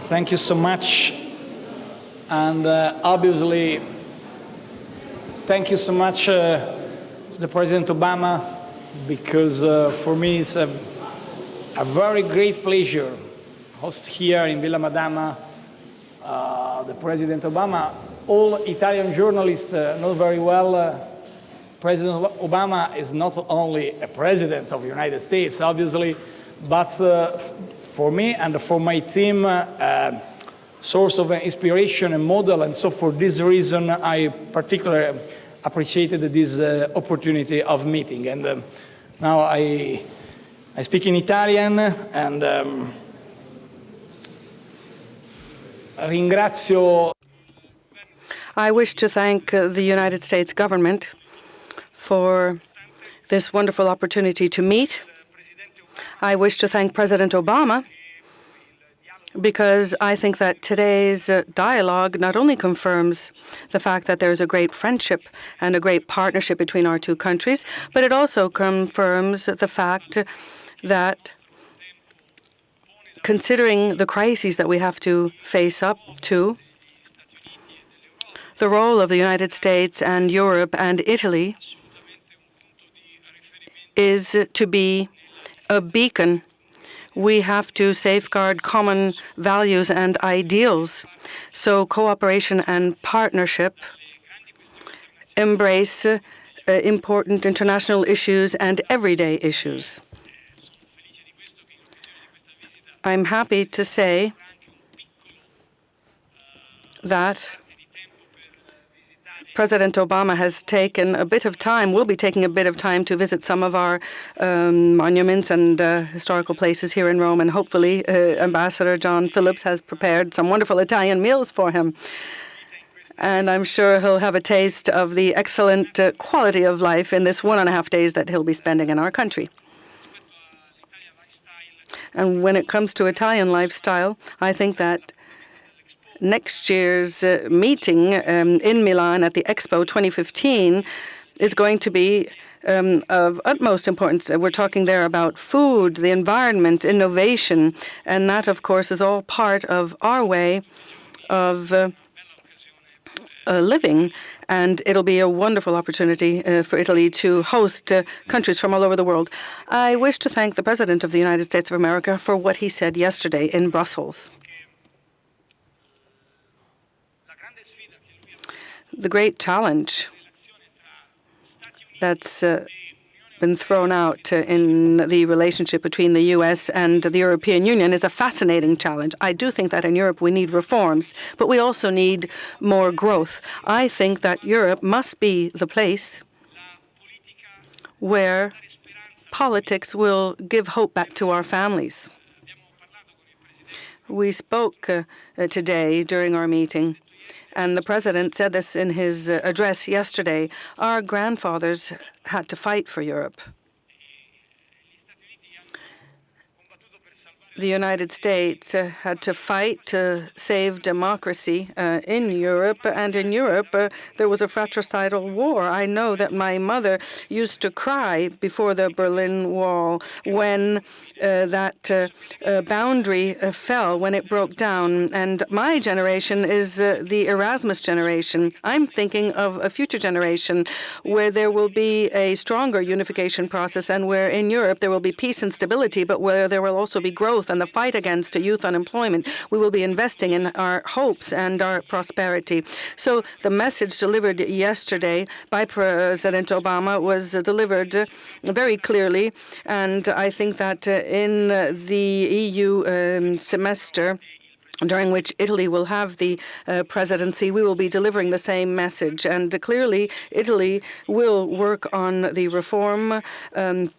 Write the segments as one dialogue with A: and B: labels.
A: Thank you so much. And obviously, thank you so much to President Obama, because for me it's a very great pleasure host here in Villa Madama the President Obama. All Italian journalists know very well President Obama is not only a president of the United States, obviously, but for me and for my team, source of inspiration and model. And so for this reason, I particularly appreciated this opportunity of meeting. And now I speak in Italian, and ringrazio.
B: I wish to thank the United States government for this wonderful opportunity to meet. I wish to thank President Obama because I think that today's dialogue not only confirms the fact that there is a great friendship and a great partnership between our two countries, but it also confirms the fact that considering the crises that we have to face up to, the role of the United States and Europe and Italy is to be a beacon. We have to safeguard common values and ideals. So cooperation and partnership embrace important international issues and everyday issues. I'm happy to say that President Obama has taken a bit of time, will be taking a bit of time to visit some of our monuments and historical places here in Rome, and hopefully Ambassador John Phillips has prepared some wonderful Italian meals for him. And I'm sure he'll have a taste of the excellent quality of life in this 1.5 days that he'll be spending in our country. And when it comes to Italian lifestyle, I think that next year's meeting in Milan at the Expo 2015 is going to be of utmost importance. We're talking there about food, the environment, innovation, and that, of course, is all part of our way of living. And it'll be a wonderful opportunity for Italy to host countries from all over the world. I wish to thank the President of the United States of America for what he said yesterday in Brussels. The great challenge that's been thrown out in the relationship between the U.S. and the European Union is a fascinating challenge. I do think that in Europe we need reforms, but we also need more growth. I think that Europe must be the place where politics will give hope back to our families. We spoke today during our meeting, and the President said this in his address yesterday. Our grandfathers had to fight for Europe. The United States had to fight to save democracy in Europe, and in Europe there was a fratricidal war. I know that my mother used to cry before the Berlin Wall when that boundary fell, when it broke down. And my generation is the Erasmus generation. I'm thinking of a future generation where there will be a stronger unification process, and where in Europe there will be peace and stability, but where there will also be growth and the fight against youth unemployment. We will be investing in our hopes and our prosperity. So the message delivered yesterday by President Obama was delivered very clearly, and I think that in the EU semester, during which Italy will have the presidency, we will be delivering the same message. And clearly, Italy will work on the reform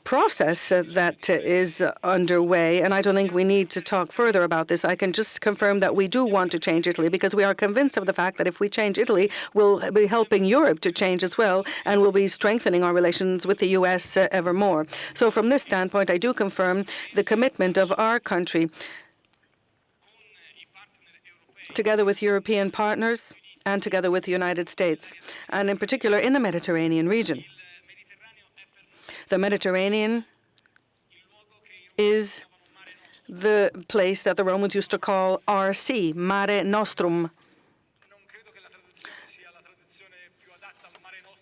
B: process that is underway. And I don't think we need to talk further about this. I can just confirm that we do want to change Italy, because we are convinced of the fact that if we change Italy, we'll be helping Europe to change as well, and we'll be strengthening our relations with the U.S. ever more. So from this standpoint, I do confirm the commitment of our country, together with European partners and together with the United States, and in particular in the Mediterranean region. The Mediterranean is the place that the Romans used to call our sea, Mare Nostrum.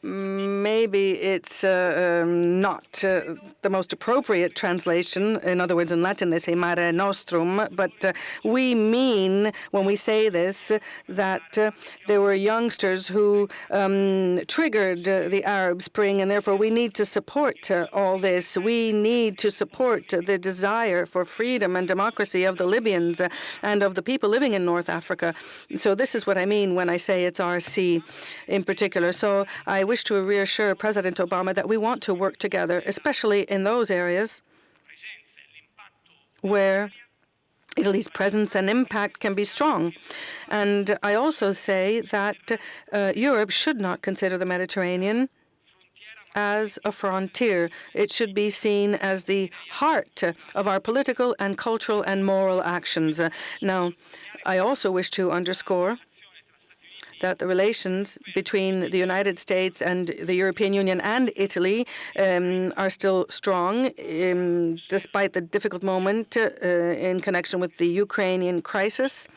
B: Maybe it's not the most appropriate translation. In other words, in Latin they say Mare Nostrum, but we mean, when we say this, that there were youngsters who triggered the Arab Spring, and therefore we need to support all this. We need to support the desire for freedom and democracy of the Libyans and of the people living in North Africa. So this is what I mean when I say it's our sea in particular. So I wish to reassure President Obama that we want to work together, especially in those areas where Italy's presence and impact can be strong. And I also say that Europe should not consider the Mediterranean as a frontier. It should be seen as the heart of our political and cultural and moral actions. Now, I also wish to underscore that the relations between the United States and the European Union and Italy are still strong, despite the difficult moment in connection with the Ukrainian crisis.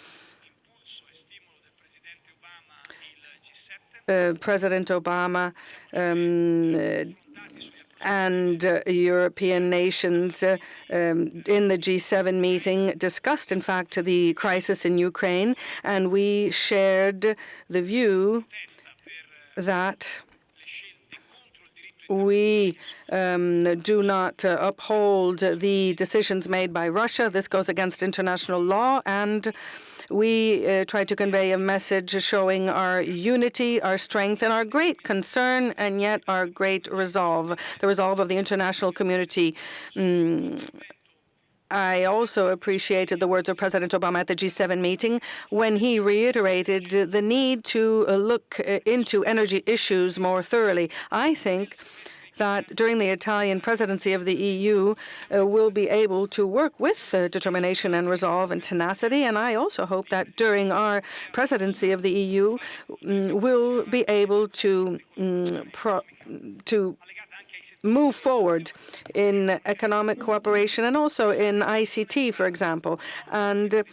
B: President Obama and European nations in the G7 meeting discussed, in fact, the crisis in Ukraine, and we shared the view that we do not uphold the decisions made by Russia. This goes against international law, and we try to convey a message showing our unity, our strength, and our great concern, and yet our great resolve, the resolve of the international community. I also appreciated the words of President Obama at the G7 meeting when he reiterated the need to look into energy issues more thoroughly. I think that during the Italian presidency of the EU, we'll be able to work with determination and resolve and tenacity. And I also hope that during our presidency of the EU, we'll be able to move forward in economic cooperation and also in ICT, for example, and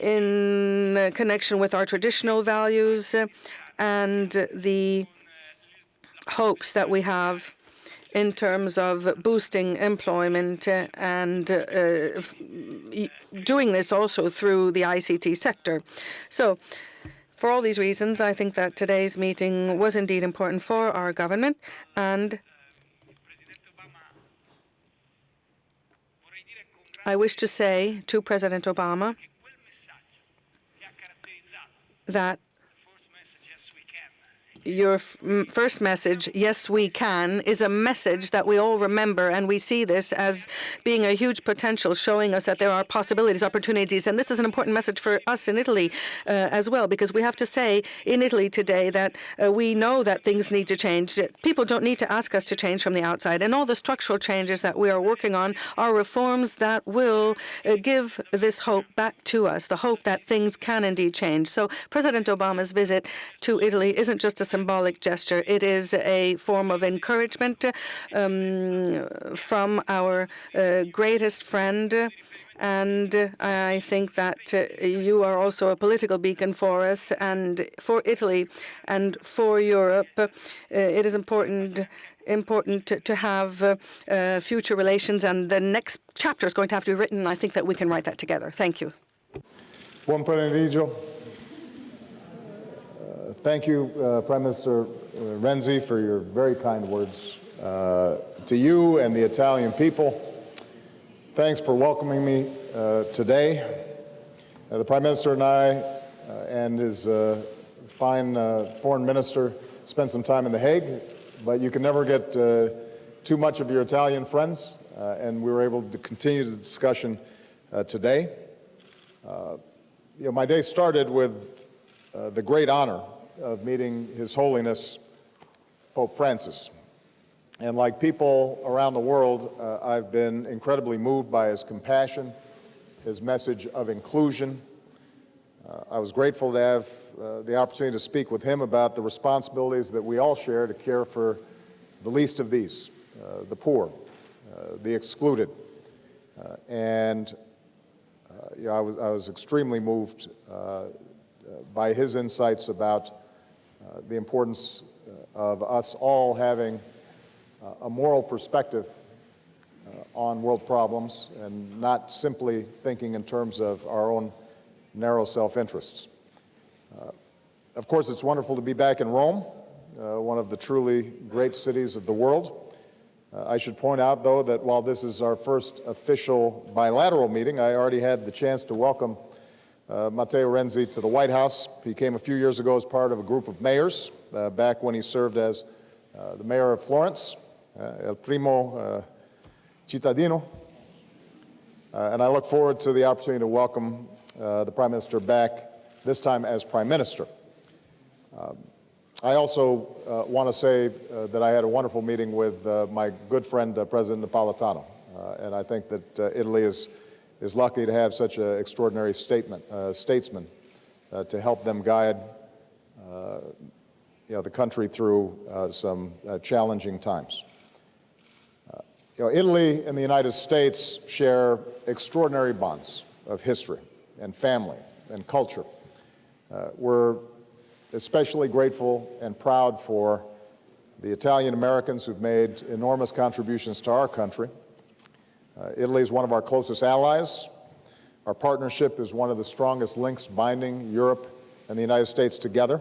B: in connection with our traditional values and the hopes that we have in terms of boosting employment and doing this also through the ICT sector. So, for all these reasons, I think that today's meeting was indeed important for our government, and I wish to say to President Obama that your first message, yes, we can, is a message that we all remember, and we see this as being a huge potential, showing us that there are possibilities, opportunities. And this is an important message for us in Italy as well, because we have to say in Italy today that we know that things need to change. People don't need to ask us to change from the outside. And all the structural changes that we are working on are reforms that will give this hope back to us, the hope that things can indeed change. So President Obama's visit to Italy isn't just a symbolic gesture. It is a form of encouragement from our greatest friend. And I think that you are also a political beacon for us and for Italy and for Europe. It is important to have future relations, and the next chapter is going to have to be written. I think that we can write that together. Thank you.
C: Buon pomeriggio. Thank you, Prime Minister Renzi, for your very kind words to you and the Italian people. Thanks for welcoming me today. The Prime Minister and I and his fine foreign minister spent some time in The Hague, but you can never get too much of your Italian friends, and we were able to continue the discussion today. My day started with the great honor of meeting His Holiness Pope Francis. And like people around the world, I've been incredibly moved by his compassion, his message of inclusion. I was grateful to have the opportunity to speak with him about the responsibilities that we all share to care for the least of these, the poor, the excluded. And I was extremely moved by his insights about the importance of us all having a moral perspective on world problems and not simply thinking in terms of our own narrow self-interests. Of course, it's wonderful to be back in Rome, one of the truly great cities of the world. I should point out, though, that while this is our first official bilateral meeting, I already had the chance to welcome Matteo Renzi to the White House. He came a few years ago as part of a group of mayors, back when he served as the mayor of Florence, El Primo Cittadino. And I look forward to the opportunity to welcome the Prime Minister back, this time as Prime Minister. I also want to say that I had a wonderful meeting with my good friend, President Napolitano. And I think that Italy is lucky to have such an extraordinary statesman to help them guide the country through some challenging times. Italy and the United States share extraordinary bonds of history and family and culture. We're especially grateful and proud for the Italian Americans who've made enormous contributions to our country. Italy is one of our closest allies. Our partnership is one of the strongest links binding Europe and the United States together.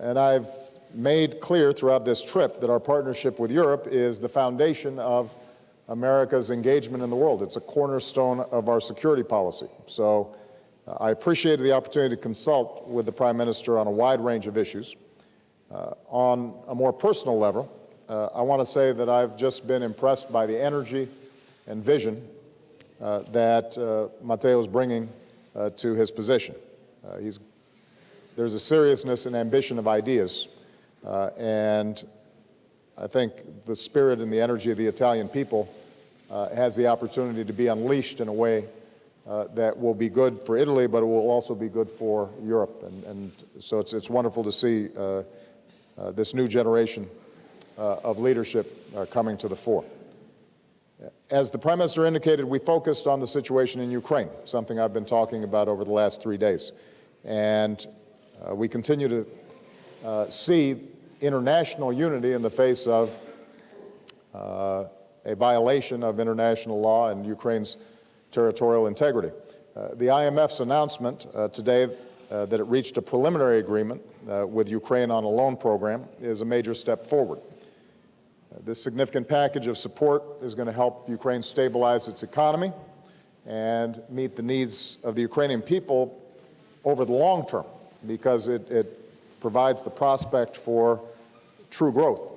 C: And I've made clear throughout this trip that our partnership with Europe is the foundation of America's engagement in the world. It's a cornerstone of our security policy. So I appreciated the opportunity to consult with the Prime Minister on a wide range of issues. On a more personal level, I want to say that I've just been impressed by the energy and vision that Matteo is bringing to his position. There's a seriousness and ambition of ideas, and I think the spirit and the energy of the Italian people has the opportunity to be unleashed in a way that will be good for Italy, but it will also be good for Europe. And so it's wonderful to see this new generation of leadership coming to the fore. As the Prime Minister indicated, we focused on the situation in Ukraine, something I've been talking about over the last 3 days. And we continue to see international unity in the face of a violation of international law and Ukraine's territorial integrity. The IMF's announcement today that it reached a preliminary agreement with Ukraine on a loan program is a major step forward. This significant package of support is going to help Ukraine stabilize its economy and meet the needs of the Ukrainian people over the long term, because it provides the prospect for true growth.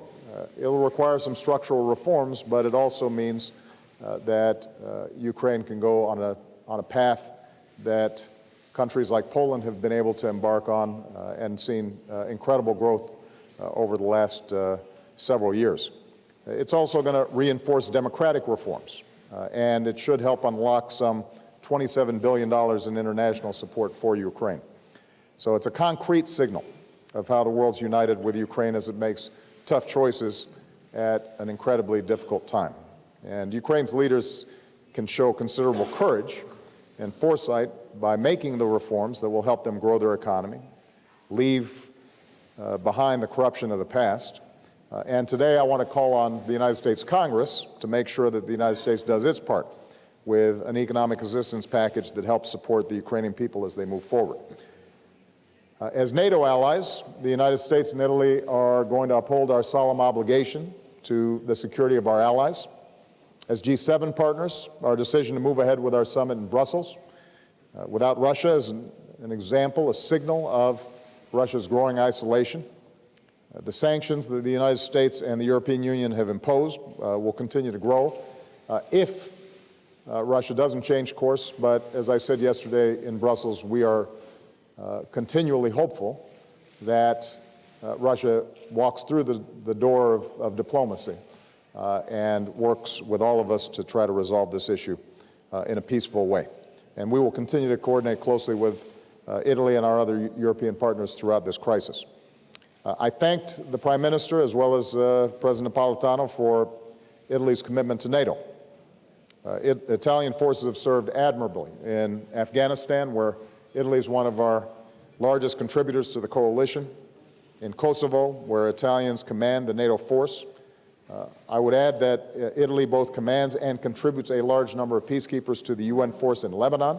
C: It'll require some structural reforms, but it also means that Ukraine can go on a path that countries like Poland have been able to embark on and seen incredible growth over the last several years. It's also going to reinforce democratic reforms, and it should help unlock some $27 billion in international support for Ukraine. So it's a concrete signal of how the world's united with Ukraine as it makes tough choices at an incredibly difficult time. And Ukraine's leaders can show considerable courage and foresight by making the reforms that will help them grow their economy, leave behind the corruption of the past. And today I want to call on the United States Congress to make sure that the United States does its part with an economic assistance package that helps support the Ukrainian people as they move forward. As NATO allies, the United States and Italy are going to uphold our solemn obligation to the security of our allies. As G7 partners, our decision to move ahead with our summit in Brussels without Russia is an example, a signal of Russia's growing isolation. The sanctions that the United States and the European Union have imposed will continue to grow if Russia doesn't change course. But as I said yesterday in Brussels, we are continually hopeful that Russia walks through the door of diplomacy and works with all of us to try to resolve this issue in a peaceful way. And we will continue to coordinate closely with Italy and our other European partners throughout this crisis. I thanked the Prime Minister as well as President Napolitano for Italy's commitment to NATO. Italian forces have served admirably in Afghanistan, where Italy is one of our largest contributors to the coalition, in Kosovo, where Italians command the NATO force. I would add that Italy both commands and contributes a large number of peacekeepers to the UN force in Lebanon.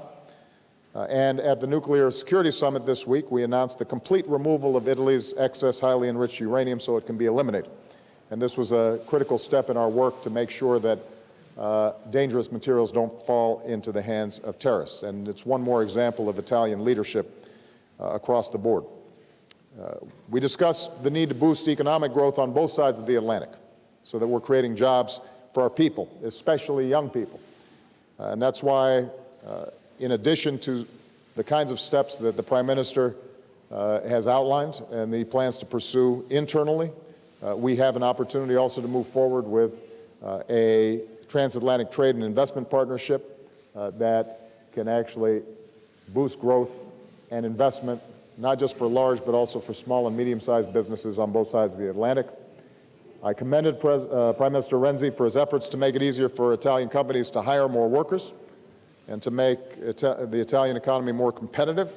C: And at the Nuclear Security Summit this week, we announced the complete removal of Italy's excess highly enriched uranium so it can be eliminated. And this was a critical step in our work to make sure that dangerous materials don't fall into the hands of terrorists. And it's one more example of Italian leadership across the board. We discussed the need to boost economic growth on both sides of the Atlantic so that we're creating jobs for our people, especially young people. And that's why, in addition to the kinds of steps that the Prime Minister has outlined and he plans to pursue internally, we have an opportunity also to move forward with a transatlantic trade and investment partnership that can actually boost growth and investment, not just for large, but also for small and medium-sized businesses on both sides of the Atlantic. I commended Prime Minister Renzi for his efforts to make it easier for Italian companies to hire more workers and to make the Italian economy more competitive.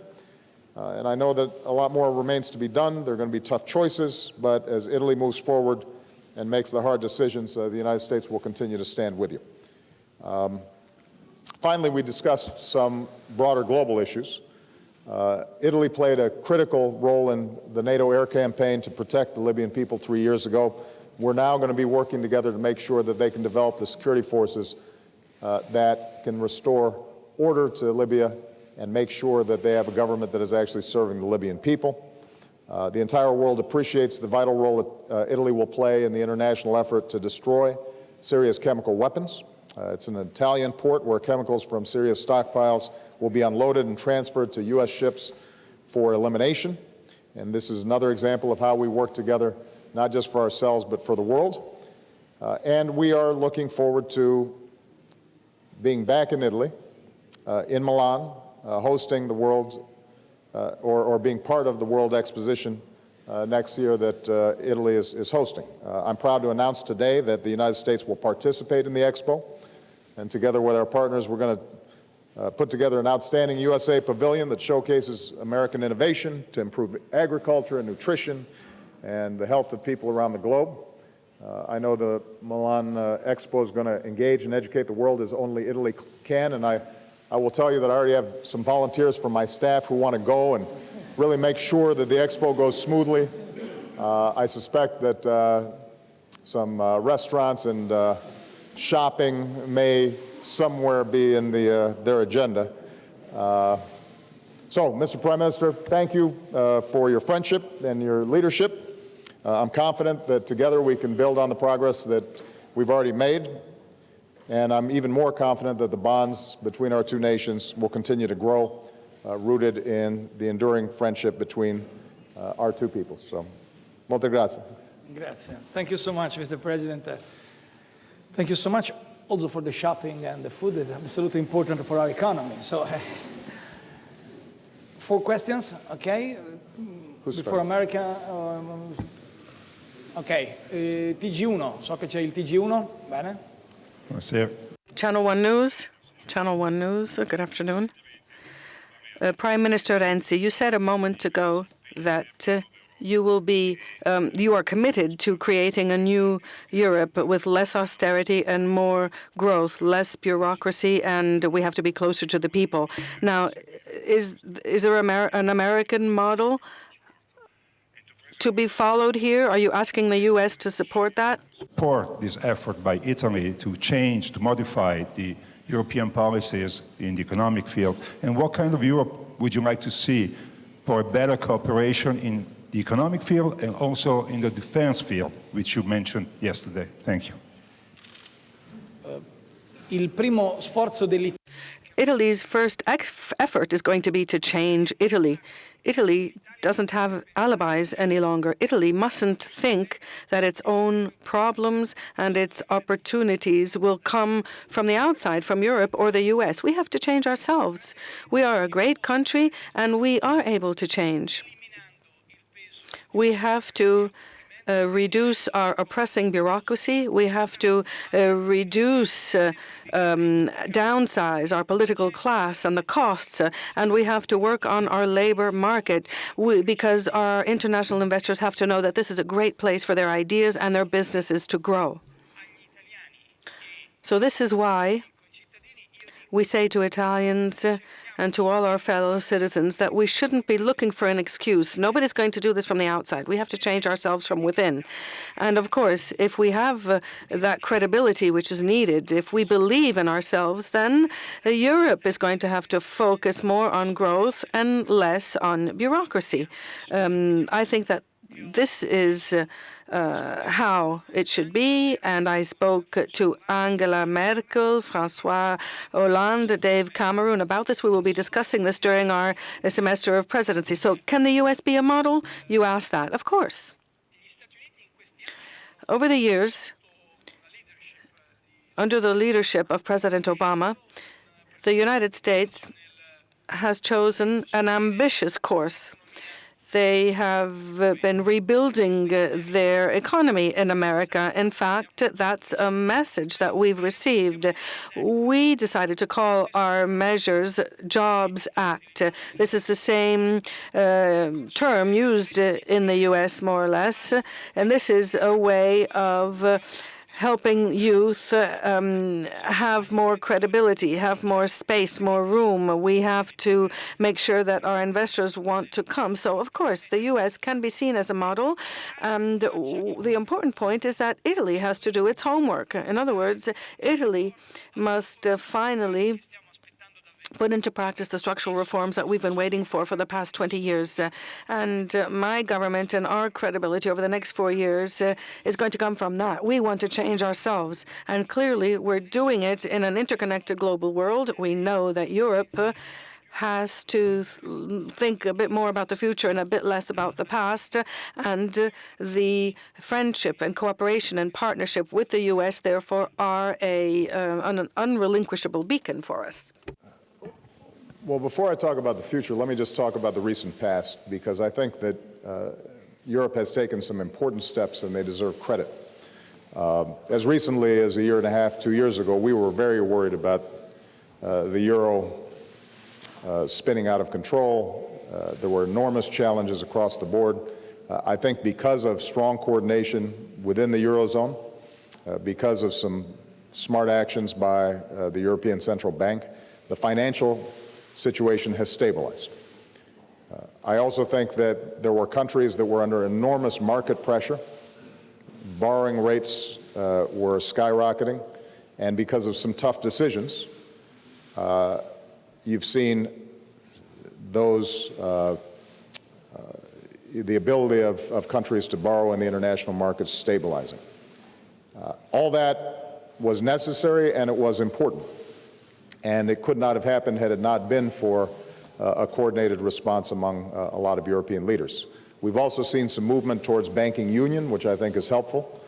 C: And I know that a lot more remains to be done. There are going to be tough choices, but as Italy moves forward and makes the hard decisions, the United States will continue to stand with you. Finally, we discussed some broader global issues. Italy played a critical role in the NATO air campaign to protect the Libyan people 3 years ago. We're now going to be working together to make sure that they can develop the security forces that can restore order to Libya and make sure that they have a government that is actually serving the Libyan people. The entire world appreciates the vital role that Italy will play in the international effort to destroy Syria's chemical weapons. It's an Italian port where chemicals from Syria's stockpiles will be unloaded and transferred to U.S. ships for elimination. And this is another example of how we work together, not just for ourselves, but for the world. And we are looking forward to being back in Italy, in Milan, hosting the World, or being part of the World Exposition next year that Italy is hosting. I'm proud to announce today that the United States will participate in the Expo, and together with our partners, we're going to put together an outstanding USA pavilion that showcases American innovation to improve agriculture and nutrition and the health of people around the globe. I know the Milan Expo is going to engage and educate the world as only Italy can, and I will tell you that I already have some volunteers from my staff who want to go and really make sure that the Expo goes smoothly. I suspect that some restaurants and shopping may somewhere be in their agenda. So, Mr. Prime Minister, thank you for your friendship and your leadership. I'm confident that together we can build on the progress that we've already made, and I'm even more confident that the bonds between our two nations will continue to grow, rooted in the enduring friendship between our two peoples. So, molte grazie.
A: Grazie. Thank you so much, Mr. President. Thank you so much also for the shopping and the food is absolutely important for our economy. So, 4 questions, okay? Before America. Ok, TG1, so che c'è il TG1, bene?
B: Channel 1 News. Channel 1 News, good afternoon. Prime Minister Renzi, you said a moment ago that you are committed to creating a new Europe with less austerity and more growth, less bureaucracy, and we have to be closer to the people. Now, is there an American model to be followed here? Are you asking the U.S. to support that?
D: Support this effort by Italy to change, to modify the European policies in the economic field? And what kind of Europe would you like to see for a better cooperation in the economic field and also in the defense field, which you mentioned yesterday? Thank you.
A: Il primo sforzo
B: Italy's first effort is going to be to change Italy. Italy doesn't have alibis any longer. Italy mustn't think that its own problems and its opportunities will come from the outside, from Europe or the U.S. We have to change ourselves. We are a great country, and we are able to change. We have to reduce our oppressing bureaucracy. We have to reduce, downsize our political class and the costs, and we have to work on our labor market because our international investors have to know that this is a great place for their ideas and their businesses to grow. So this is why we say to Italians and to all our fellow citizens that we shouldn't be looking for an excuse. Nobody's going to do this from the outside. We have to change ourselves from within. And of course, if we have that credibility which is needed, if we believe in ourselves, then Europe is going to have to focus more on growth and less on bureaucracy. I think that this is how it should be, and I spoke to Angela Merkel, François Hollande, Dave Cameron about this. We will be discussing this during our semester of presidency. So can the U.S. be a model? You asked that. Of course. Over the years, under the leadership of President Obama, the United States has chosen an ambitious course. They have been rebuilding their economy in America. In fact, that's a message that we've received. We decided to call our measures Jobs Act. This is the same term used in the U.S., more or less, and this is a way of helping youth have more credibility, have more space, more room. We have to make sure that our investors want to come. So, of course, the U.S. can be seen as a model. And the important point is that Italy has to do its homework. In other words, Italy must finally put into practice the structural reforms that we've been waiting for the past 20 years. And my government and our credibility over the next 4 years is going to come from that. We want to change ourselves. And clearly, we're doing it in an interconnected global world. We know that Europe has to think a bit more about the future and a bit less about the past. And the friendship and cooperation and partnership with the U.S., therefore, are an unrelinquishable beacon for us.
C: Well, before I talk about the future, let me just talk about the recent past, because I think that Europe has taken some important steps and they deserve credit. As recently as a year and a half, 2 years ago, we were very worried about the euro spinning out of control. There were enormous challenges across the board. I think because of strong coordination within the Eurozone, because of some smart actions by the European Central Bank, the financial situation has stabilized. I also think that there were countries that were under enormous market pressure. Borrowing rates were skyrocketing, and because of some tough decisions, you've seen those, the ability of countries to borrow in the international markets stabilizing. All that was necessary and it was important. And it could not have happened had it not been for a coordinated response among a lot of European leaders. We've also seen some movement towards banking union, which I think is helpful.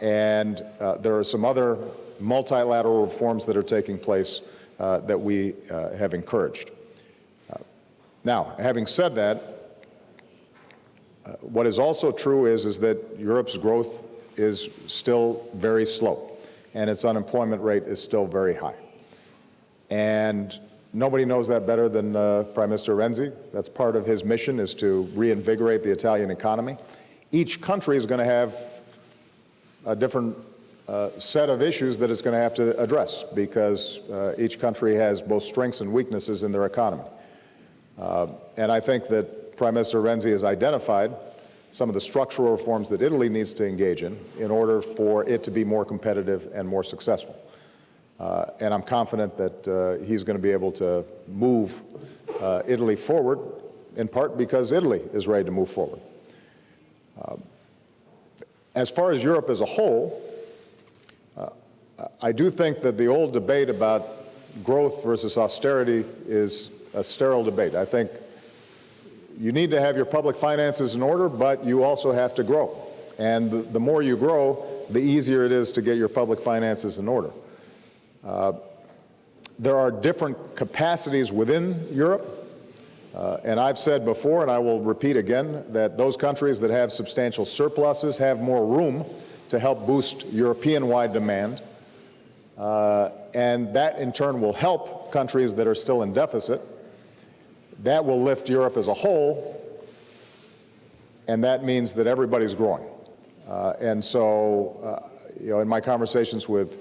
C: And there are some other multilateral reforms that are taking place that we have encouraged. Now, having said that, what is also true is that Europe's growth is still very slow, and its unemployment rate is still very high. And nobody knows that better than Prime Minister Renzi. That's part of his mission, is to reinvigorate the Italian economy. Each country is going to have a different set of issues that it's going to have to address, because each country has both strengths and weaknesses in their economy. And I think that Prime Minister Renzi has identified some of the structural reforms that Italy needs to engage in order for it to be more competitive and more successful. And I'm confident that he's going to be able to move Italy forward, in part because Italy is ready to move forward. As far as Europe as a whole, I do think that the old debate about growth versus austerity is a sterile debate. I think you need to have your public finances in order, but you also have to grow. And the more you grow, the easier it is to get your public finances in order. There are different capacities within Europe. And I've said before, and I will repeat again, that those countries that have substantial surpluses have more room to help boost European-wide demand. And that, in turn, will help countries that are still in deficit. That will lift Europe as a whole, and that means that everybody's growing. And so, in my conversations with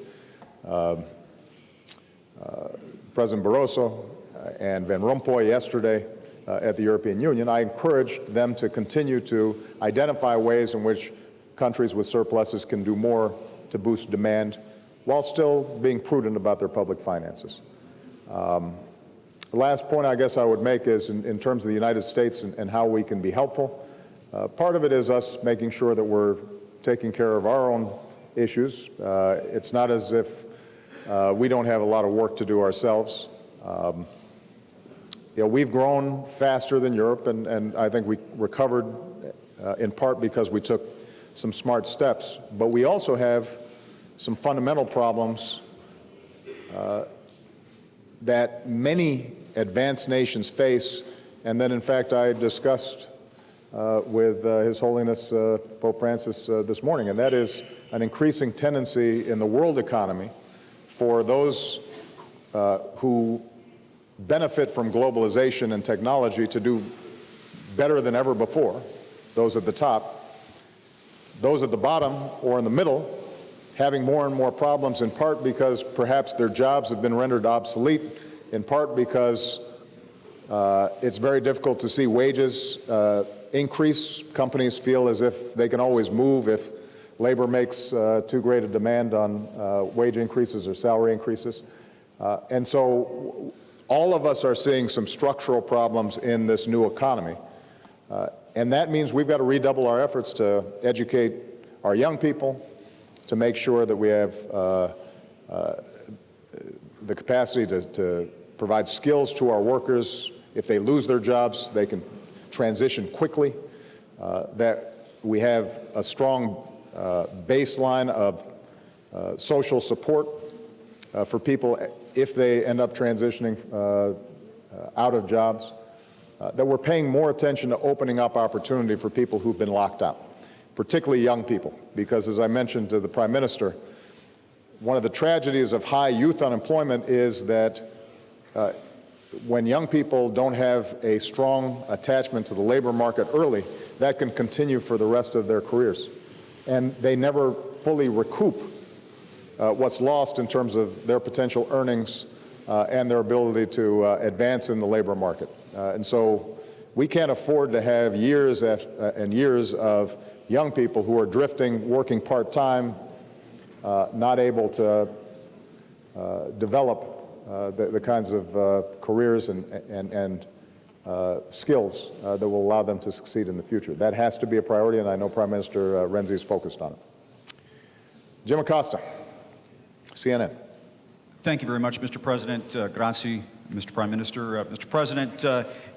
C: President Barroso and Van Rompuy yesterday at the European Union, I encouraged them to continue to identify ways in which countries with surpluses can do more to boost demand while still being prudent about their public finances. The last point I guess I would make is in terms of the United States and how we can be helpful. Part of it is us making sure that we're taking care of our own issues. It's not as if we don't have a lot of work to do ourselves. We've grown faster than Europe, and I think we recovered in part because we took some smart steps. But we also have some fundamental problems that many advanced nations face, and that, in fact, I discussed with His Holiness Pope Francis this morning, and that is an increasing tendency in the world economy for those who benefit from globalization and technology to do better than ever before, those at the top. Those at the bottom or in the middle having more and more problems, in part because perhaps their jobs have been rendered obsolete, in part because it's very difficult to see wages increase. Companies feel as if they can always move if labor makes too great a demand on wage increases or salary increases. And so all of us are seeing some structural problems in this new economy. And that means we've got to redouble our efforts to educate our young people, to make sure that we have the capacity to provide skills to our workers. If they lose their jobs, they can transition quickly, that we have a strong baseline of social support for people if they end up transitioning out of jobs, that we're paying more attention to opening up opportunity for people who've been locked out, particularly young people, because as I mentioned to the Prime Minister, one of the tragedies of high youth unemployment is that when young people don't have a strong attachment to the labor market early, that can continue for the rest of their careers. And they never fully recoup what's lost in terms of their potential earnings and their ability to advance in the labor market. And so we can't afford to have years and years of young people who are drifting, working part-time, not able to develop the kinds of careers and skills that will allow them to succeed in the future. That has to be a priority, and I know Prime Minister Renzi is focused on it. Jim Acosta, CNN.
E: Thank you very much, Mr. President. Grazie, Mr. Prime Minister. Mr. President,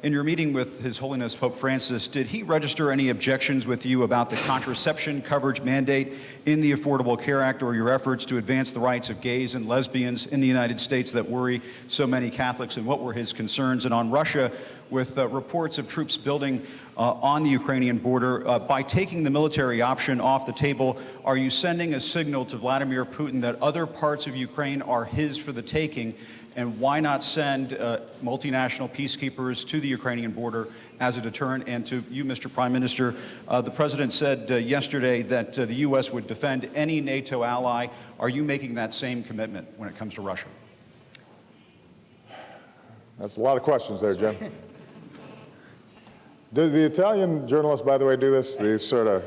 E: in your meeting with His Holiness Pope Francis, did he register any objections with you about the contraception coverage mandate in the Affordable Care Act or your efforts to advance the rights of gays and lesbians in the United States that worry so many Catholics, and what were his concerns? And on Russia, with reports of troops building on the Ukrainian border, by taking the military option off the table, are you sending a signal to Vladimir Putin that other parts of Ukraine are his for the taking? And why not send multinational peacekeepers to the Ukrainian border as a deterrent? And to you, Mr. Prime Minister, the President said yesterday that the U.S. would defend any NATO ally. Are you making that same commitment when it comes to Russia?
C: That's a lot of questions there, Jim. Do the Italian journalists, by the way, do this? These sort of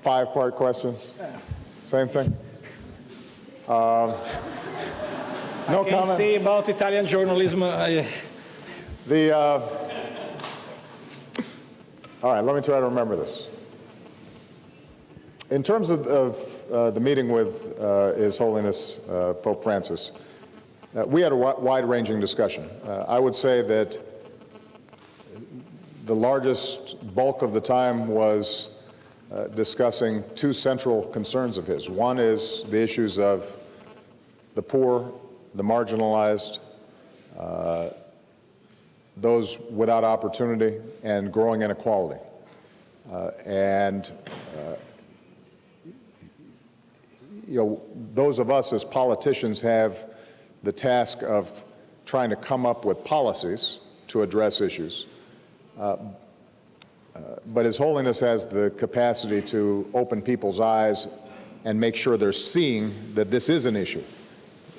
C: five-part questions? Same thing? No
A: I can't say about Italian journalism.
C: All right, let me try to remember this. In terms of the meeting with His Holiness Pope Francis, we had a wide-ranging discussion. I would say that the largest bulk of the time was discussing two central concerns of his. One is the issues of the poor, the marginalized, those without opportunity and growing inequality. Those of us as politicians have the task of trying to come up with policies to address issues. But His Holiness has the capacity to open people's eyes and make sure they're seeing that this is an issue.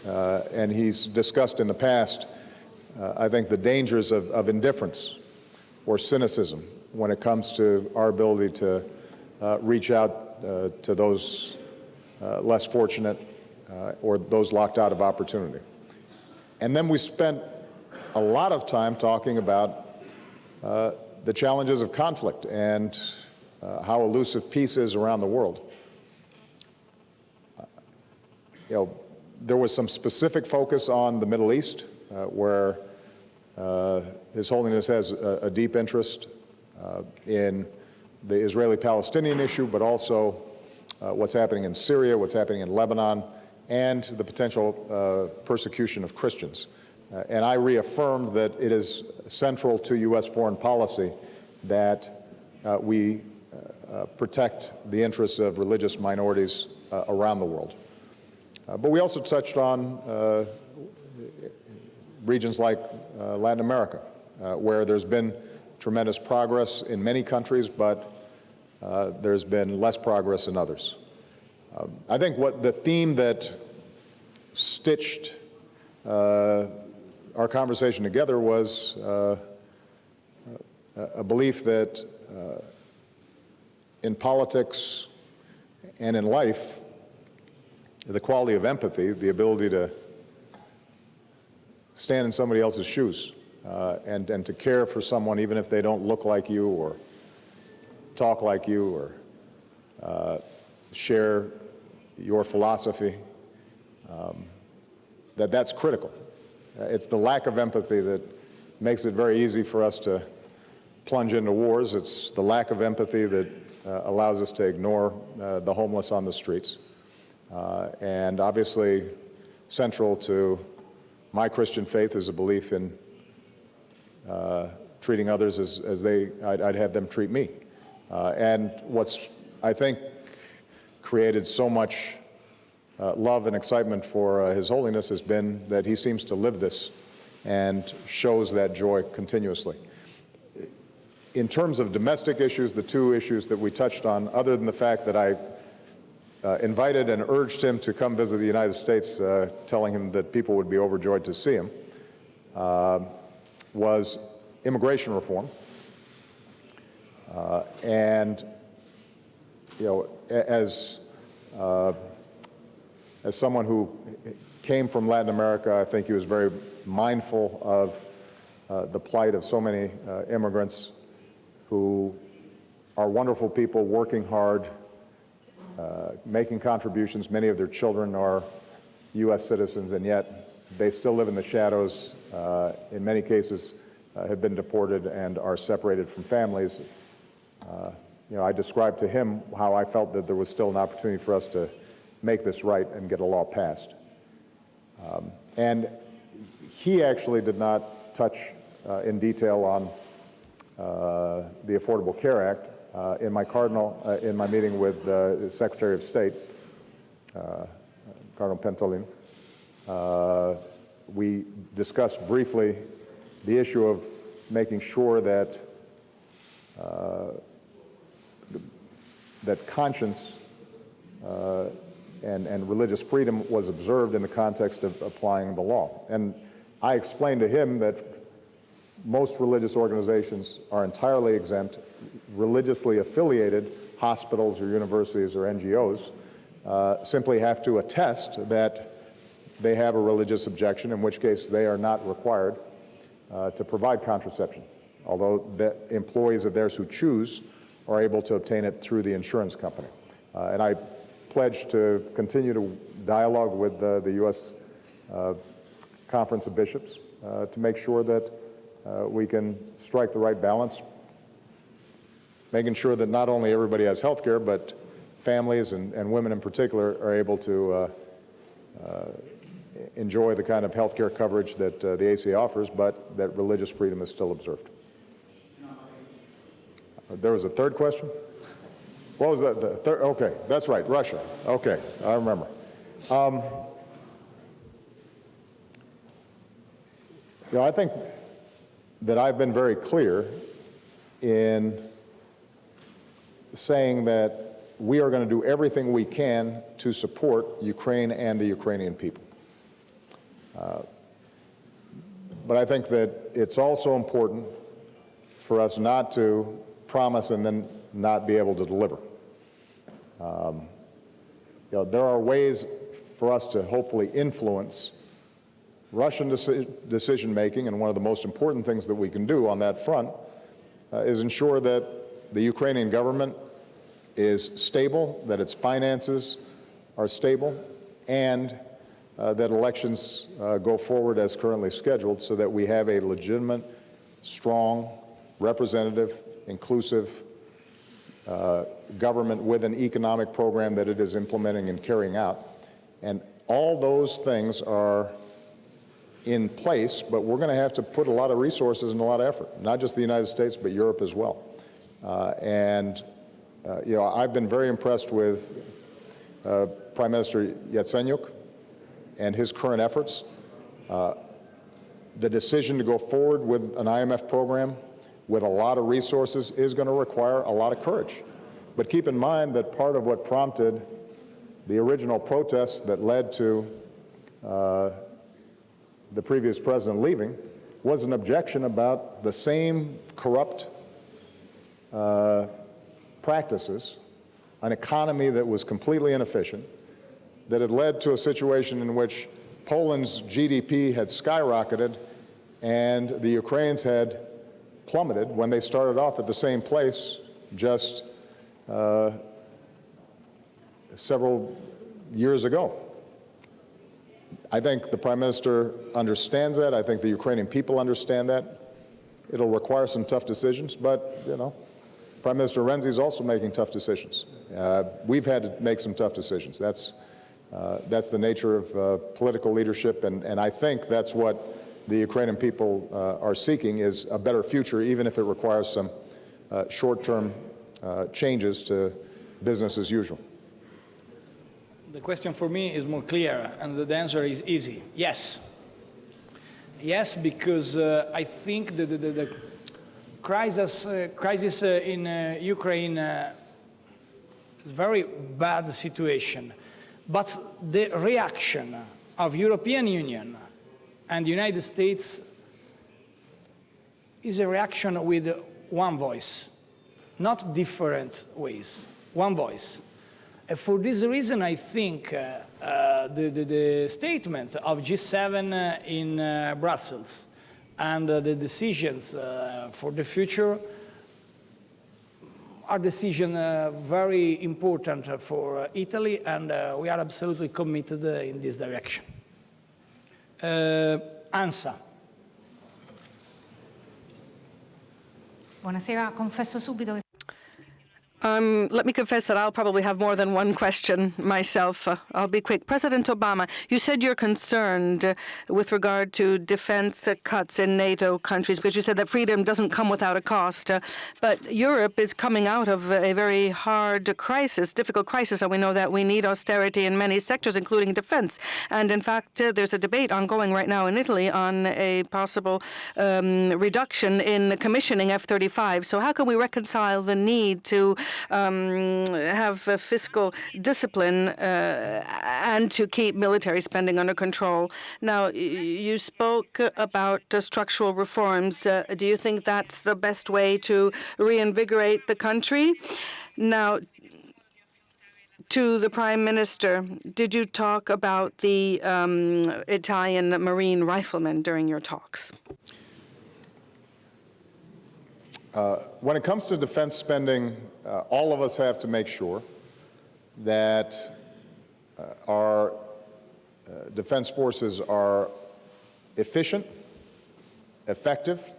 C: And he's discussed in the past, I think, the dangers of indifference or cynicism when it comes to our ability to reach out to those less fortunate or those locked out of opportunity. And then we spent a lot of time talking about the challenges of conflict and how elusive peace is around the world. There was some specific focus on the Middle East, where His Holiness has a deep interest in the Israeli-Palestinian issue, but also what's happening in Syria, what's happening in Lebanon, and the potential persecution of Christians. And I reaffirmed that it is central to U.S. foreign policy that we protect the interests of religious minorities around the world. But we also touched on regions like Latin America, where there's been tremendous progress in many countries, but there's been less progress in others. I think what the theme that stitched our conversation together was a belief that in politics and in life, the quality of empathy, the ability to stand in somebody else's shoes and to care for someone even if they don't look like you or talk like you or share your philosophy, that's critical. It's the lack of empathy that makes it very easy for us to plunge into wars. It's the lack of empathy that allows us to ignore the homeless on the streets. And obviously, central to my Christian faith is a belief in treating others as I'd have them treat me. And what's, I think, created so much love and excitement for His Holiness has been that he seems to live this and shows that joy continuously. In terms of domestic issues, the two issues that we touched on, other than the fact that I invited and urged him to come visit the United States, telling him that people would be overjoyed to see him, was immigration reform. And, as someone who came from Latin America, I think he was very mindful of the plight of so many immigrants who are wonderful people working hard, making contributions. Many of their children are U.S. citizens, and yet they still live in the shadows, in many cases have been deported and are separated from families. I described to him how I felt that there was still an opportunity for us to make this right and get a law passed. And he actually did not touch in detail on the Affordable Care Act. In my meeting with the Secretary of State, Cardinal Pentolin, we discussed briefly the issue of making sure that that conscience and religious freedom was observed in the context of applying the law. And I explained to him that most religious organizations are entirely exempt. Religiously affiliated hospitals or universities or NGOs simply have to attest that they have a religious objection, in which case they are not required to provide contraception, although the employees of theirs who choose are able to obtain it through the insurance company. And I pledge to continue to dialogue with the U.S. Conference of Bishops to make sure that we can strike the right balance, making sure that not only everybody has health care, but families and women in particular are able to enjoy the kind of health care coverage that the ACA offers, but that religious freedom is still observed. There was a third question? What was that? The third? Okay, that's right, Russia. Okay, I remember. I think that I've been very clear in saying that we are going to do everything we can to support Ukraine and the Ukrainian people. But I think that it's also important for us not to promise and then not be able to deliver. There are ways for us to hopefully influence Russian decision-making, and one of the most important things that we can do on that front is ensure that the Ukrainian government is stable, that its finances are stable, and that elections go forward as currently scheduled so that we have a legitimate, strong, representative, inclusive government with an economic program that it is implementing and carrying out. And all those things are in place, but we're going to have to put a lot of resources and a lot of effort, not just the United States, but Europe as well. I've been very impressed with Prime Minister Yatsenyuk and his current efforts. The decision to go forward with an IMF program with a lot of resources is going to require a lot of courage. But keep in mind that part of what prompted the original protests that led to the previous president leaving was an objection about the same corrupt practices, an economy that was completely inefficient, that had led to a situation in which Poland's GDP had skyrocketed and the Ukrainians had plummeted when they started off at the same place just several years ago. I think the Prime Minister understands that. I think the Ukrainian people understand that. It'll require some tough decisions, but, Prime Minister Renzi is also making tough decisions. We've had to make some tough decisions. That's the nature of political leadership, and I think that's what the Ukrainian people are seeking, is a better future, even if it requires some short-term changes to business as usual.
A: The question for me is more clear, and the answer is easy. Yes. Yes, because I think that the crisis in Ukraine is a very bad situation. But the reaction of European Union and the United States is a reaction with one voice, not different ways, one voice. And for this reason, I think the statement of G7 in Brussels and the decisions for the future are decisions very important for Italy, and we are absolutely committed in this direction. Ansa.
F: Buonasera, confesso subito che
B: Let me confess that I'll probably have more than one question myself. I'll be quick. President Obama, you said you're concerned with regard to defense cuts in NATO countries, because you said that freedom doesn't come without a cost. But Europe is coming out of a very hard crisis, difficult crisis, and we know that we need austerity in many sectors, including defense. And in fact, there's a debate ongoing right now in Italy on a possible reduction in commissioning F-35. So how can we reconcile the need to have fiscal discipline and to keep military spending under control? Now, you spoke about structural reforms. Do you think that's the best way to reinvigorate the country? Now, to the Prime Minister, did you talk about the Italian Marine riflemen during your talks?
C: When it comes to defense spending, all of us have to make sure that our defense forces are efficient, effective,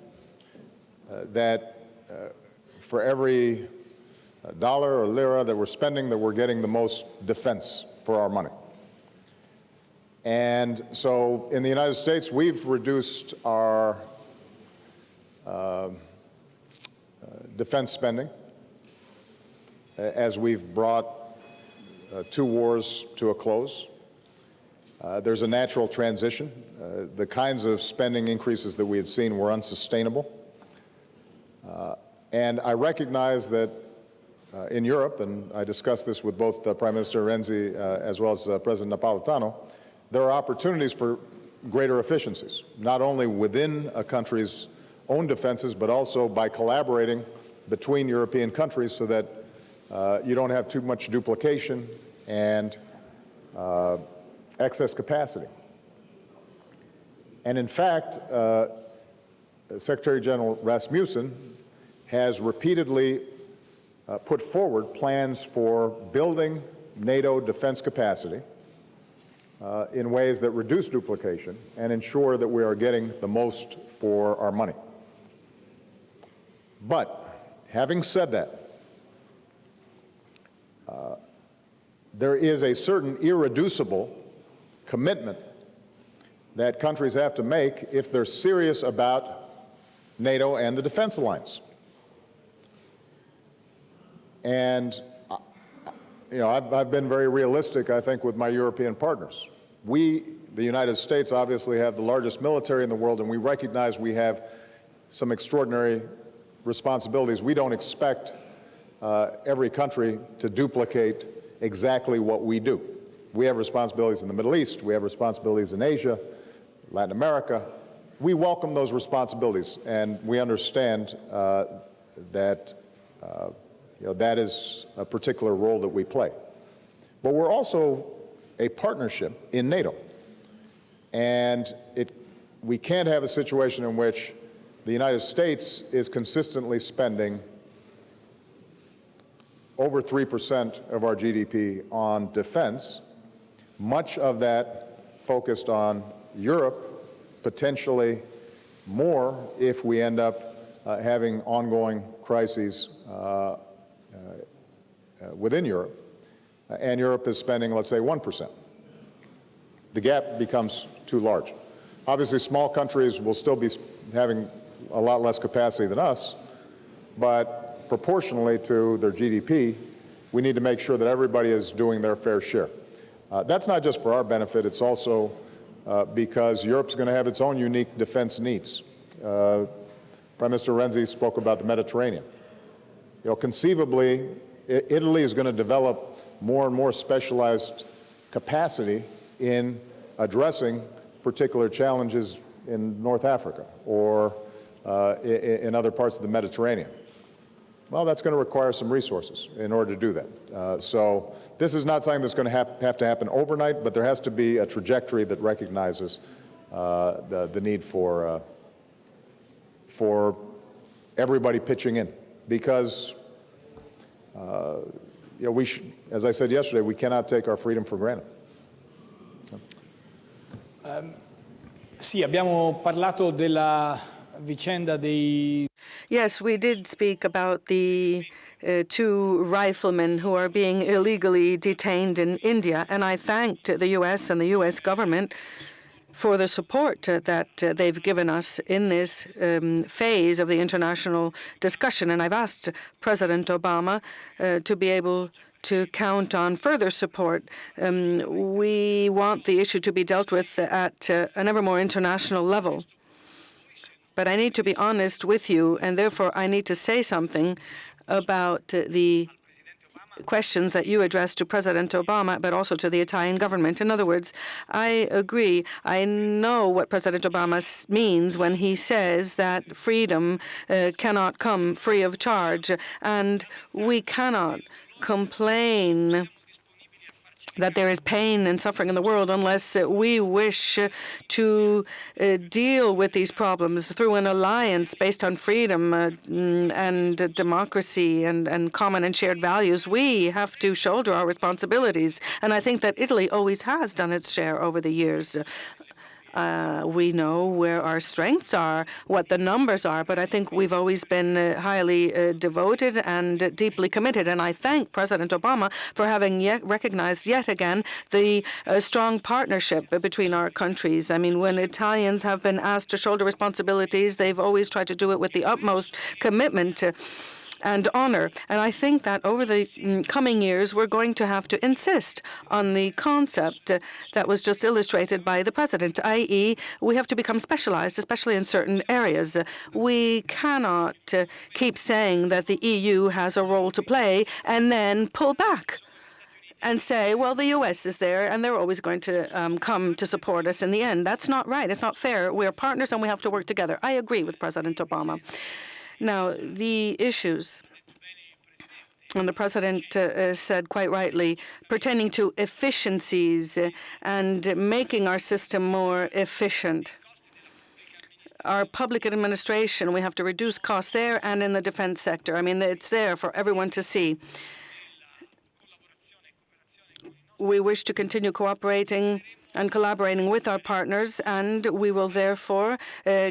C: that for every dollar or lira that we're spending, that we're getting the most defense for our money. And so in the United States, we've reduced our defense spending as we've brought two wars to a close. There's a natural transition. The kinds of spending increases that we had seen were unsustainable. And I recognize that in Europe, and I discussed this with both Prime Minister Renzi as well as President Napolitano, there are opportunities for greater efficiencies, not only within a country's own defenses, but also by collaborating between European countries so that you don't have too much duplication and excess capacity. And in fact, Secretary General Rasmussen has repeatedly put forward plans for building NATO defense capacity in ways that reduce duplication and ensure that we are getting the most for our money. But having said that, there is a certain irreducible commitment that countries have to make if they're serious about NATO and the defense alliance. And I've been very realistic, I think, with my European partners. We, the United States, obviously have the largest military in the world, and we recognize we have some extraordinary responsibilities. We don't expect every country to duplicate exactly what we do. We have responsibilities in the Middle East. We have responsibilities in Asia, Latin America. We welcome those responsibilities, and we understand that that is a particular role that we play. But we're also a partnership in NATO, and we can't have a situation in which the United States is consistently spending over 3% of our GDP on defense, much of that focused on Europe, potentially more if we end up having ongoing crises within Europe, and Europe is spending, let's say, 1%. The gap becomes too large. Obviously, small countries will still be having a lot less capacity than us, but proportionally to their GDP, we need to make sure that everybody is doing their fair share. That's not just for our benefit, it's also because Europe's going to have its own unique defense needs. Prime Minister Renzi spoke about the Mediterranean. Conceivably, Italy is going to develop more and more specialized capacity in addressing particular challenges in North Africa or in other parts of the Mediterranean. Well, that's going to require some resources in order to do that. So this is not something that's going to have to happen overnight, but there has to be a trajectory that recognizes the need for everybody pitching in, because as I said yesterday, we cannot take our freedom for granted.
A: Sì, abbiamo parlato della vicenda dei...
B: Yes, we did speak about the two riflemen who are being illegally detained in India, and I thanked the U.S. and the U.S. government for the support that they've given us in this phase of the international discussion. And I've asked President Obama to be able to count on further support. We want the issue to be dealt with at an ever more international level. But I need to be honest with you, and therefore I need to say something about the questions that you addressed to President Obama, but also to the Italian government. In other words, I agree. I know what President Obama means when he says that freedom cannot come free of charge, and we cannot complain that there is pain and suffering in the world unless we wish to deal with these problems through an alliance based on freedom and democracy and common and shared values. We have to shoulder our responsibilities, and I think that Italy always has done its share over the years. We know where our strengths are, what the numbers are, but I think we've always been highly devoted and deeply committed. And I thank President Obama for having recognized yet again the strong partnership between our countries. I mean, when Italians have been asked to shoulder responsibilities, they've always tried to do it with the utmost commitment and honor. And I think that over the coming years, we're going to have to insist on the concept that was just illustrated by the president, i.e., we have to become specialized, especially in certain areas. We cannot keep saying that the EU has a role to play and then pull back and say, well, the U.S. is there, and they're always going to come to support us in the end. That's not right. It's not fair. We're partners, and we have to work together. I agree with President Obama. Now, the issues, and the President said quite rightly, pertaining to efficiencies and making our system more efficient. Our public administration, we have to reduce costs there and in the defense sector. I mean, it's there for everyone to see. We wish to continue cooperating and collaborating with our partners, and we will therefore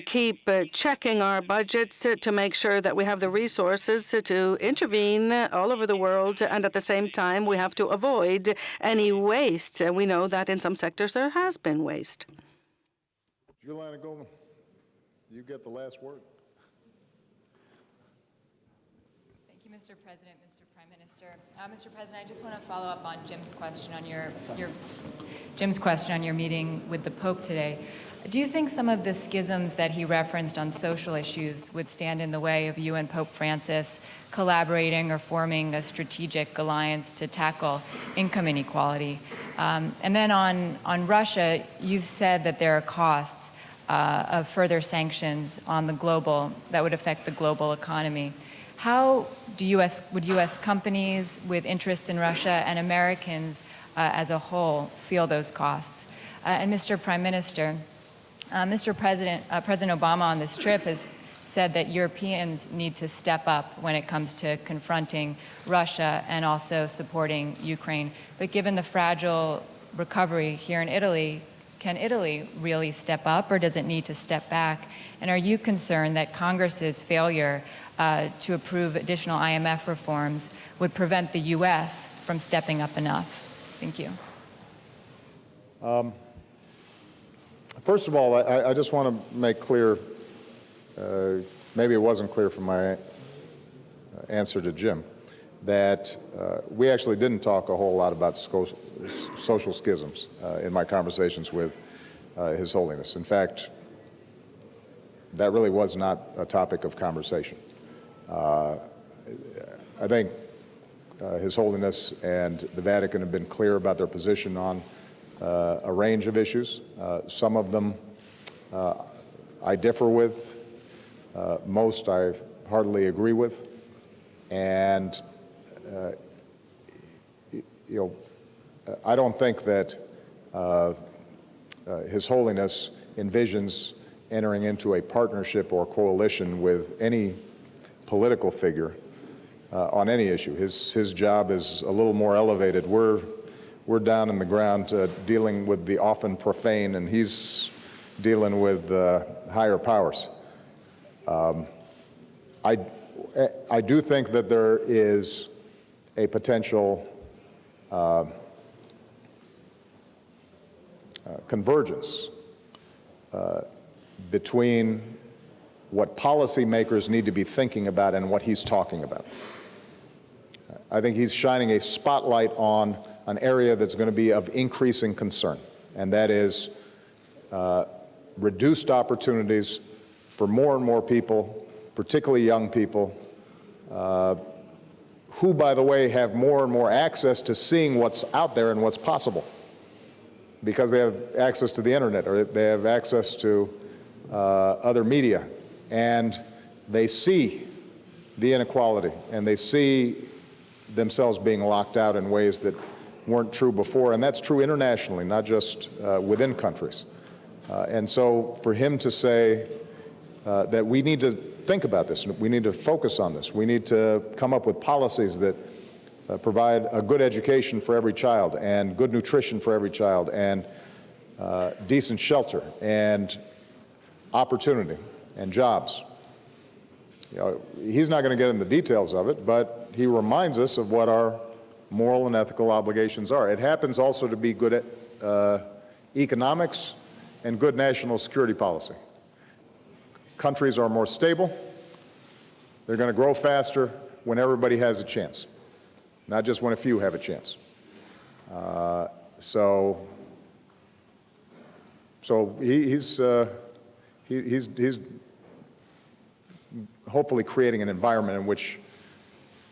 B: keep checking our budgets to make sure that we have the resources to intervene all over the world, and at the same time we have to avoid any waste. We know that in some sectors there has been waste.
C: Juliana Goldman, you get the last word.
F: Thank you, Mr. President, Mr. Prime Minister. Mr. President, I just want to follow up on Jim's question on your meeting with the Pope today. Do you think some of the schisms that he referenced on social issues would stand in the way of you and Pope Francis collaborating or forming a strategic alliance to tackle income inequality? And then on Russia, you've said that there are costs of further sanctions on the global that would affect the global economy. How would U.S. companies with interests in Russia and Americans as a whole feel those costs? And Mr. Prime Minister, President Obama on this trip has said that Europeans need to step up when it comes to confronting Russia and also supporting Ukraine. But given the fragile recovery here in Italy, can Italy really step up, or does it need to step back? And are you concerned that Congress's failure to approve additional IMF reforms would prevent the U.S. from stepping up enough? Thank you.
C: First of all, I just want to make clear, maybe it wasn't clear from my answer to Jim, that we actually didn't talk a whole lot about social schisms in my conversations with His Holiness. In fact, that really was not a topic of conversation. I think His Holiness and the Vatican have been clear about their position on a range of issues. Some of them I differ with. Most I heartily agree with. And I don't think that His Holiness envisions entering into a partnership or coalition with any political figure on any issue. His job is a little more elevated. We're down in the ground dealing with the often profane, and he's dealing with higher powers. I do think that there is a potential convergence between what policymakers need to be thinking about and what he's talking about. I think he's shining a spotlight on an area that's going to be of increasing concern, and that is reduced opportunities for more and more people, particularly young people, who, by the way, have more and more access to seeing what's out there and what's possible, because they have access to the internet, or they have access to other media, and they see the inequality, and they see themselves being locked out in ways that weren't true before, and that's true internationally, not just within countries. And so for him to say that we need to think about this, we need to focus on this, we need to come up with policies that provide a good education for every child and good nutrition for every child and decent shelter and opportunity and jobs. You know, he's not going to get in the details of it, but he reminds us of what our moral and ethical obligations are. It happens also to be good at economics and good national security policy. Countries are more stable. They're going to grow faster when everybody has a chance, not just when a few have a chance. So he's hopefully creating an environment in which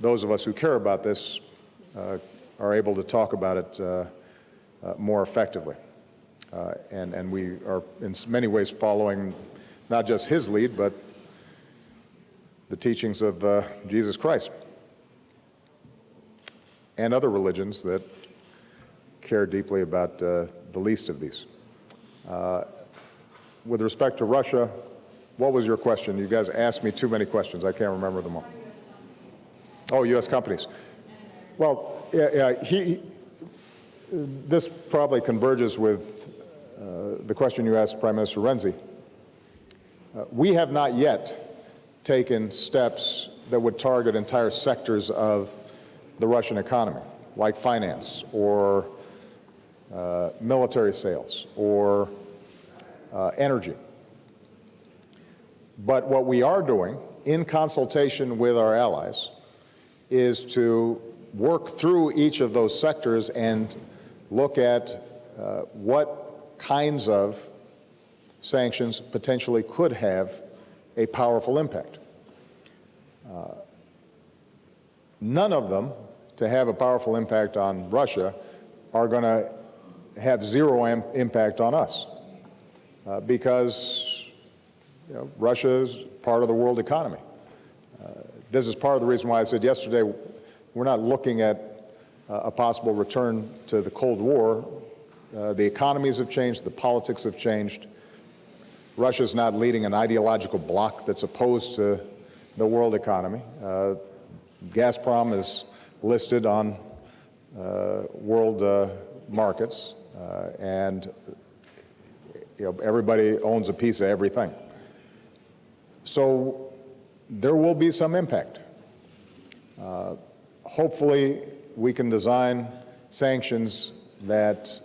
C: those of us who care about this are able to talk about it more effectively. And we are in many ways following not just his lead, but the teachings of Jesus Christ and other religions that care deeply about the least of these. With respect to Russia, what was your question? You guys asked me too many questions. I can't remember them all. Oh, U.S. companies. Well, this probably converges with the question you asked Prime Minister Renzi. We have not yet taken steps that would target entire sectors of the Russian economy, like finance or military sales or energy. But what we are doing, in consultation with our allies, is to work through each of those sectors and look at what kinds of sanctions potentially could have a powerful impact. None of them, to have a powerful impact on Russia, are going to have zero impact on us because Russia is part of the world economy. This is part of the reason why I said yesterday we're not looking at a possible return to the Cold War. The economies have changed, the politics have changed. Russia's not leading an ideological bloc that's opposed to the world economy. Gazprom is listed on world markets, and everybody owns a piece of everything. So there will be some impact. Hopefully, we can design sanctions that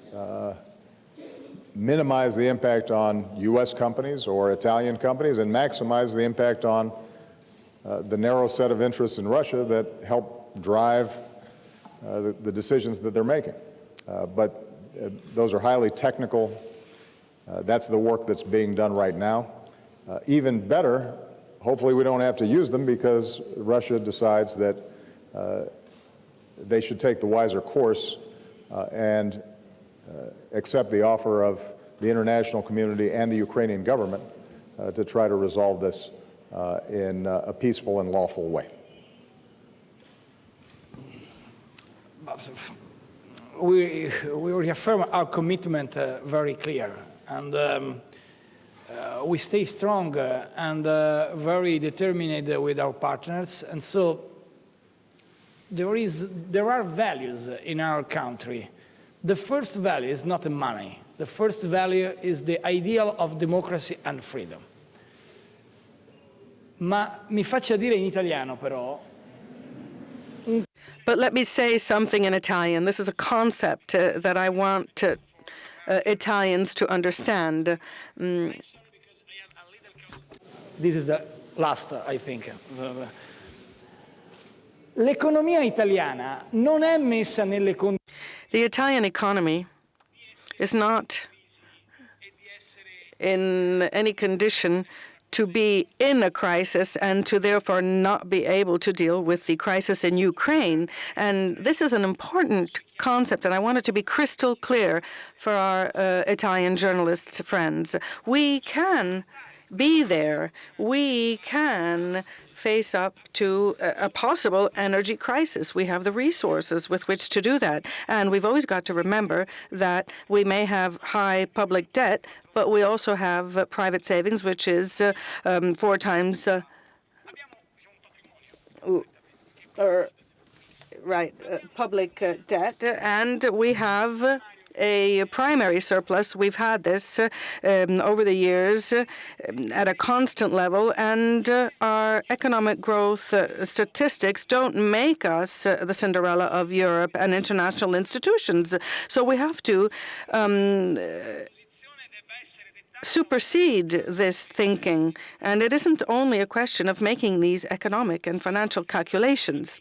C: minimize the impact on U.S. companies or Italian companies and maximize the impact on the narrow set of interests in Russia that help drive the decisions that they're making. But those are highly technical. That's the work that's being done right now. Even better, hopefully we don't have to use them because Russia decides that they should take the wiser course and accept the offer of the international community and the Ukrainian government to try to resolve this in a peaceful and lawful way.
A: We reaffirm our commitment very clear, and we stay strong and very determined with our partners, and so there are values in our country. The first value is not money. The first value is the ideal of democracy and freedom. Ma mi faccia dire in italiano però.
B: But let me say something in Italian. This is a concept that I want Italians to understand.
A: This is the last, I think. L'economia italiana non è messa nelle condizioni.
B: The Italian economy is not in any condition to be in a crisis and to therefore not be able to deal with the crisis in Ukraine. And this is an important concept, and I want it to be crystal clear for our Italian journalists friends. We can be there. We can face up to a possible energy crisis. We have the resources with which to do that. And we've always got to remember that we may have high public debt, but we also have private savings, which is 4 times public debt. And we have a primary surplus. We've had this over the years at a constant level, and our economic growth statistics don't make us the Cinderella of Europe and international institutions. So we have to supersede this thinking, and it isn't only a question of making these economic and financial calculations.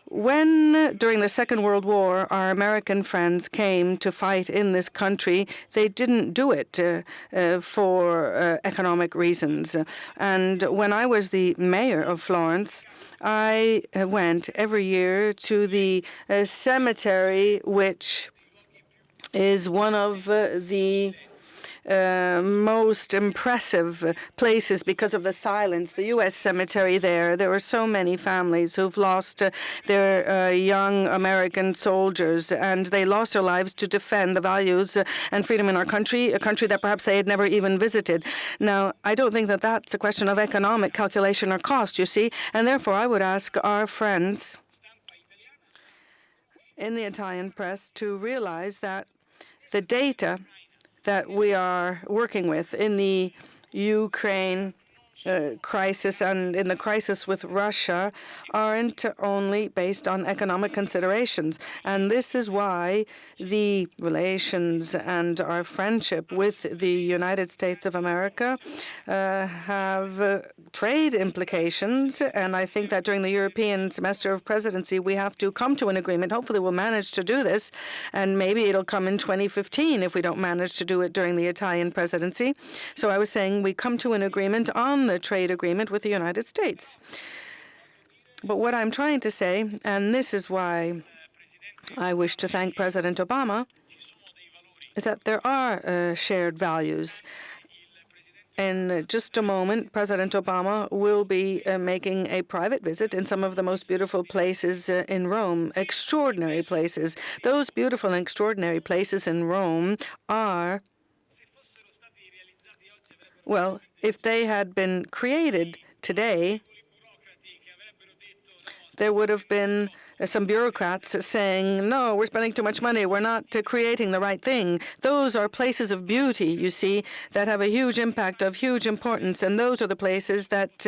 B: When, during the Second World War, our American friends came to fight in this country, they didn't do it for economic reasons. And when I was the mayor of Florence, I went every year to the cemetery, which is one of the most impressive places because of the silence. The U.S. cemetery there were so many families who've lost their young American soldiers, and they lost their lives to defend the values and freedom in our country, a country that perhaps they had never even visited. Now, I don't think that that's a question of economic calculation or cost, you see, and therefore I would ask our friends in the Italian press to realize that the data that we are working with in the Ukraine crisis and in the crisis with Russia aren't only based on economic considerations. And this is why the relations and our friendship with the United States of America have trade implications. And I think that during the European semester of presidency, we have to come to an agreement. Hopefully we'll manage to do this. And maybe it'll come in 2015 if we don't manage to do it during the Italian presidency. So I was saying we come to an agreement on the trade agreement with the United States. But what I'm trying to say, and this is why I wish to thank President Obama, is that there are shared values. In just a moment, President Obama will be making a private visit in some of the most beautiful places in Rome, extraordinary places. Those beautiful and extraordinary places in Rome are, well, if they had been created today, there would have been some bureaucrats saying, no, we're spending too much money, we're not creating the right thing. Those are places of beauty, you see, that have a huge impact, of huge importance, and those are the places that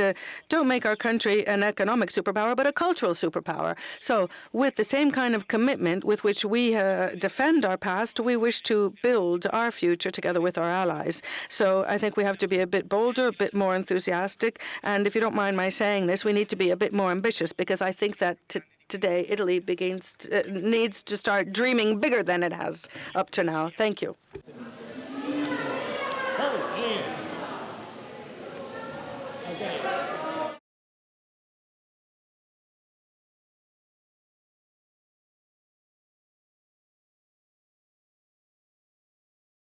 B: don't make our country an economic superpower, but a cultural superpower. So with the same kind of commitment with which we defend our past, we wish to build our future together with our allies. So I think we have to be a bit bolder, a bit more enthusiastic, and if you don't mind my saying this, we need to be a bit more ambitious, because I think that today, Italy needs to start dreaming bigger than it has up to now. Thank you.